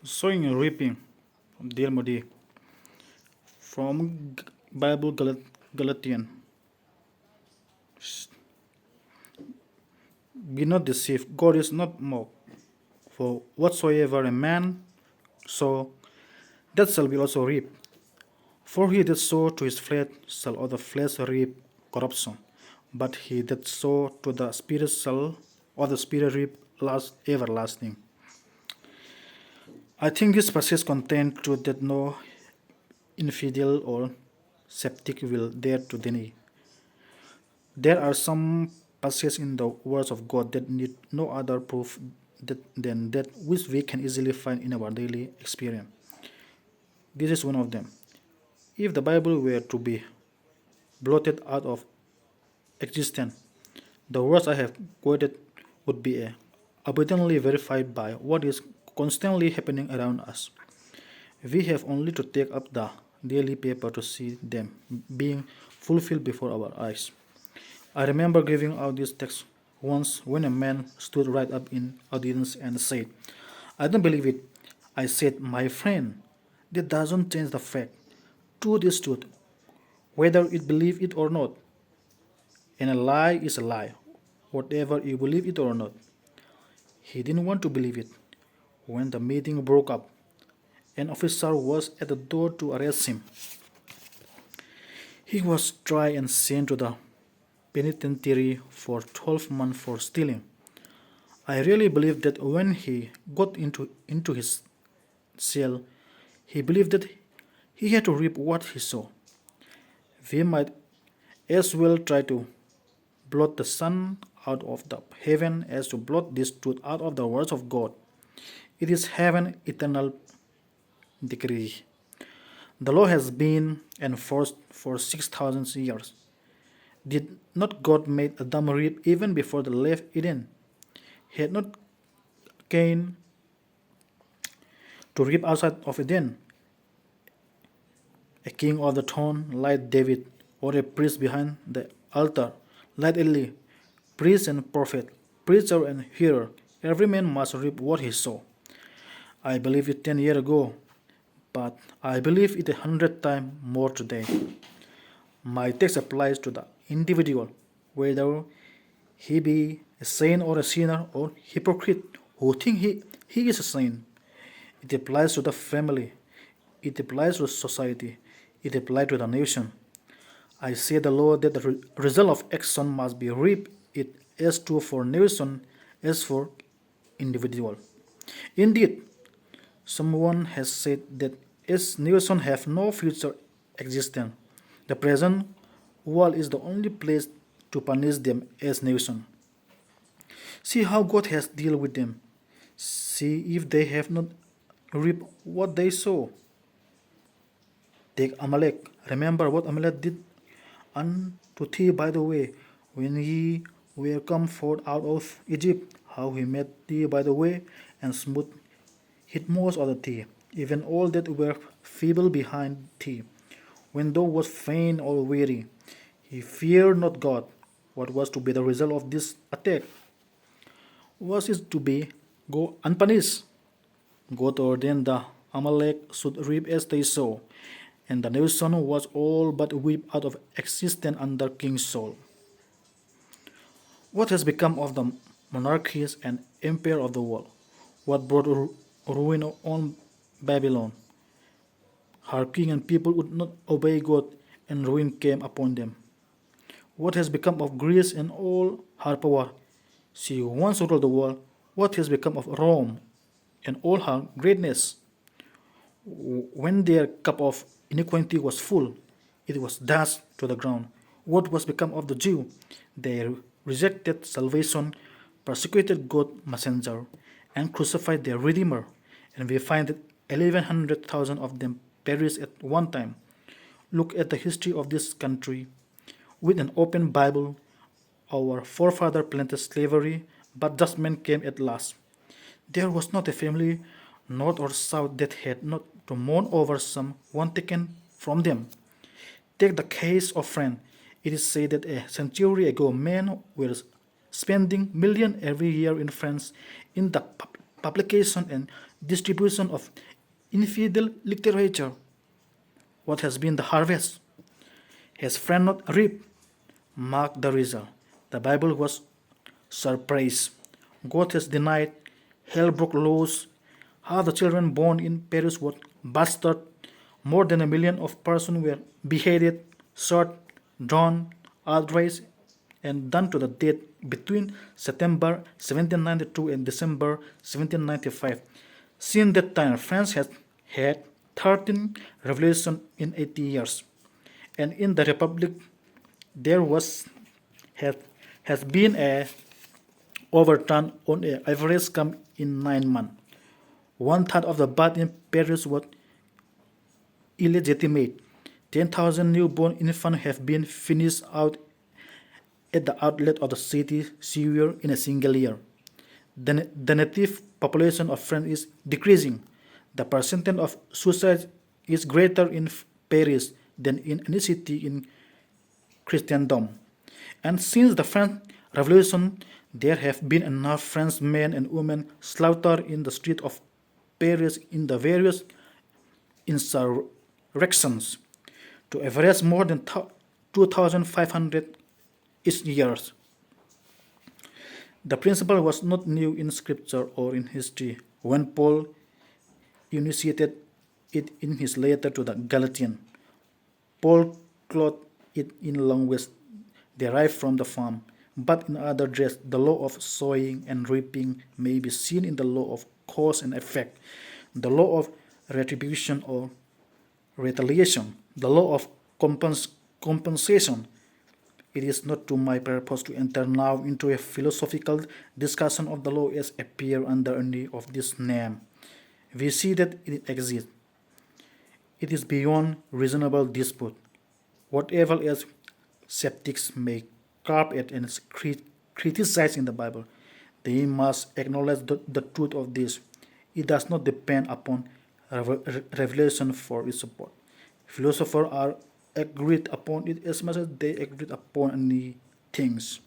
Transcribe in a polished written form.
Sowing and reaping from Dl Moody from Bible Galatian. Be not deceived, God is not mocked. For whatsoever a man sow, that shall be also reap. For he that sow to his flesh shall of the flesh reap corruption, but he that sow to the Spirit shall of the Spirit reap everlasting. I think this passage contains truth that no infidel or skeptic will dare to deny. There are some passages in the words of God that need no other proof than that which we can easily find in our daily experience. This is one of them. If the Bible were to be blotted out of existence, the words I have quoted would be abundantly verified by what is constantly happening around us. We have only to take up the daily paper to see them being fulfilled before our eyes. I remember giving out this text once when a man stood right up in audience and said, I don't believe it. I said, my friend, that doesn't change the fact. Truth is truth, whether you believe it or not. And a lie is a lie, whatever you believe it or not. He didn't want to believe it. When the meeting broke up, an officer was at the door to arrest him. He was tried and sent to the penitentiary for 12 months for stealing. I really believe that when he got into his cell, he believed that he had to reap what he saw. We might as well try to blot the sun out of the heaven as to blot this truth out of the words of God. It is heaven's eternal decree. The law has been enforced for 6,000 years. Did not God make Adam reap even before they left Eden? He had not Cain to reap outside of Eden, a king of the throne like David, or a priest behind the altar like Eli, priest and prophet, preacher and hearer. Every man must reap what he sow. I believe it 10 years ago, but I believe it 100 times more today. My text applies to the individual, whether he be a saint or a sinner or hypocrite who think he is a saint. It applies to the family. It applies to society. It applies to the nation. I say the law that the result of action must be reaped. It is true for nation as for individual. Indeed, someone has said that as nations have no future existence, the present world is the only place to punish them as nation. See how God has dealt with them. See if they have not reaped what they sow. Take Amalek. Remember what Amalek did unto thee by the way, when ye were come forth out of Egypt, how he met thee by the way, and smote hit most of the thee, even all that were feeble behind thee. When thou wast faint or weary, he feared not God. What was to be the result of this attack? Was it to be go unpunished? God ordained the Amalek should reap as they sow, and the nation was all but wiped out of existence under King Saul. What has become of the monarchies and empire of the world? What brought ruin on Babylon? Her king and people would not obey God, and ruin came upon them. What has become of Greece and all her power? She once ruled the world. What has become of Rome and all her greatness? When their cup of iniquity was full, it was dashed to the ground. What was become of the Jew? They rejected salvation, persecuted God's messenger, and crucified their Redeemer. And we find that 1,100,000 of them perished at one time. Look at the history of this country. With an open Bible, our forefather planted slavery, but judgment came at last. There was not a family, north or south, that had not to mourn over some one taken from them. Take the case of France. It is said that a century ago men were spending millions every year in France in the publication and distribution of infidel literature. What has been the harvest? Has friend not reaped? Mark the result. The Bible was surprised. God has denied. Hell broke loose. Half the children born in Paris were bastard. More than 1 million of persons were beheaded, shot, drawn, outraged, and done to the death between September 1792 and December 1795. Since that time, France has had 13 revolutions in 80 years. And in the Republic, there has, has been a overturn on a average come in 9 months. One third of the birth in Paris was illegitimate. 10,000 newborn infants have been finished out at the outlet of the city sewer in a single year. The native population of France is decreasing. The percentage of suicide is greater in Paris than in any city in Christendom. And since the French Revolution, there have been enough French men and women slaughtered in the street of Paris in the various insurrections to average more than 2,500 each year. The principle was not new in scripture or in history when Paul initiated it in his letter to the Galatians. Paul clothed it in language derived from the farm, but in other dress the law of sowing and reaping may be seen in the law of cause and effect, the law of retribution or retaliation, the law of compensation. It is not to my purpose to enter now into a philosophical discussion of the law as appear under any of this name. We see that it exists. It is beyond reasonable dispute. Whatever else skeptics may carp at and criticize in the Bible, they must acknowledge the truth of this. It does not depend upon revelation for its support. Philosophers are agreed upon it as much as they agreed upon any things.